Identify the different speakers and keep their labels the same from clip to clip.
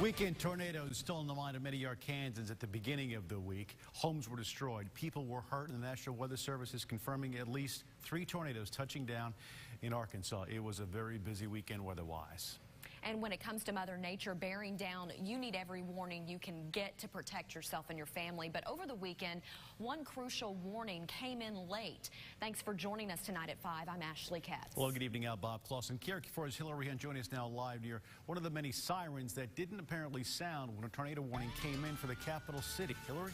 Speaker 1: Weekend tornadoes still in the mind of many Arkansans at the beginning of the week. Homes were destroyed. People were hurt, and the National Weather Service is confirming at least 3 tornadoes touching down in Arkansas. It was a very busy weekend weather-wise.
Speaker 2: And when it comes to Mother Nature bearing down, you need every warning you can get to protect yourself and your family. But over the weekend, one crucial warning came in late. Thanks for joining us tonight at 5. I'm Ashley Katz.
Speaker 1: Well, good evening. I'm Bob Clausen. KRQ4's Hillary Hunt joining us now live near one of the many sirens that didn't apparently sound when a tornado warning came in for the capital city. Hillary?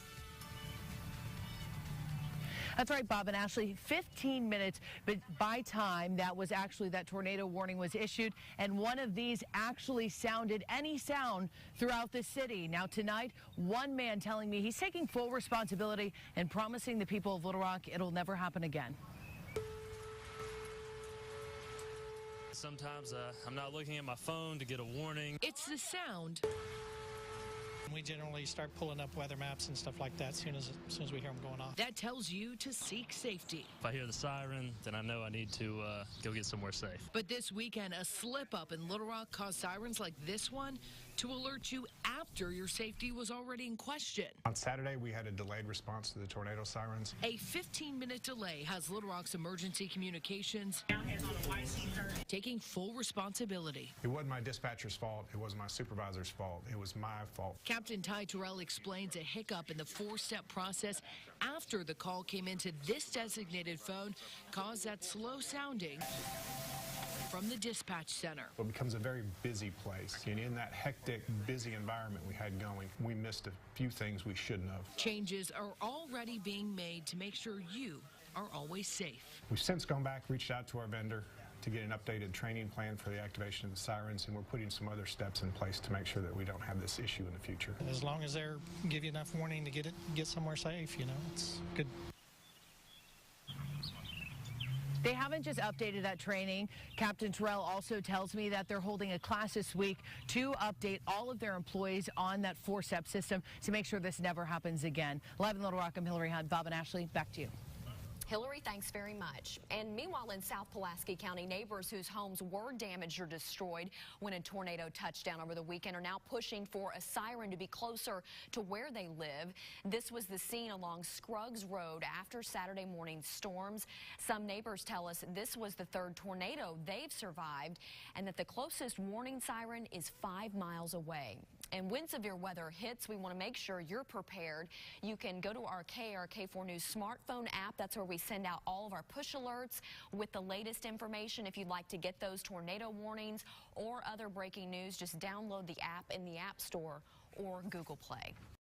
Speaker 3: That's right, Bob and Ashley, 15 minutes, but by time that tornado warning was issued, and one of these actually sounded any sound throughout the city. Now tonight, one man telling me he's taking full responsibility and promising the people of Little Rock it'll never happen again.
Speaker 4: Sometimes I'm not looking at my phone to get a warning.
Speaker 3: It's the sound.
Speaker 5: We generally start pulling up weather maps and stuff like that as soon as we hear them going off.
Speaker 3: That tells you to seek safety.
Speaker 4: If I hear the siren, then I know I need to go get somewhere safe.
Speaker 3: But this weekend, a slip-up in Little Rock caused sirens like this one to alert you after your safety was already in question.
Speaker 6: On Saturday, we had a delayed response to the tornado sirens.
Speaker 3: A 15-minute delay has Little Rock's emergency communications taking full responsibility.
Speaker 6: It wasn't my dispatcher's fault. It wasn't my supervisor's fault. It was my fault.
Speaker 3: Captain Ty Terrell explains a hiccup in the 4-step process after the call came into this designated phone caused that slow sounding from the dispatch center.
Speaker 6: It becomes a very busy place, and in that hectic, busy environment we had going, we missed a few things we shouldn't have.
Speaker 3: Changes are already being made to make sure you are always safe.
Speaker 6: We've since gone back, reached out to our vendor to get an updated training plan for the activation of the sirens, and we're putting some other steps in place to make sure that we don't have this issue in the future.
Speaker 5: As long as they give you enough warning to get somewhere safe, you know, it's good.
Speaker 3: They haven't just updated that training. Captain Terrell also tells me that they're holding a class this week to update all of their employees on that 4-step system to make sure this never happens again. Live in Little Rock, I'm Hillary Hunt. Bob and Ashley, back to you.
Speaker 2: Hillary, thanks very much. And meanwhile, in South Pulaski County, neighbors whose homes were damaged or destroyed when a tornado touched down over the weekend are now pushing for a siren to be closer to where they live. This was the scene along Scruggs Road after Saturday morning storms. Some neighbors tell us this was the 3rd tornado they've survived and that the closest warning siren is 5 miles away. And when severe weather hits, we want to make sure you're prepared. You can go to our KRK4 News smartphone app. That's where we send out all of our push alerts with the latest information. If you'd like to get those tornado warnings or other breaking news, just download the app in the App Store or Google Play.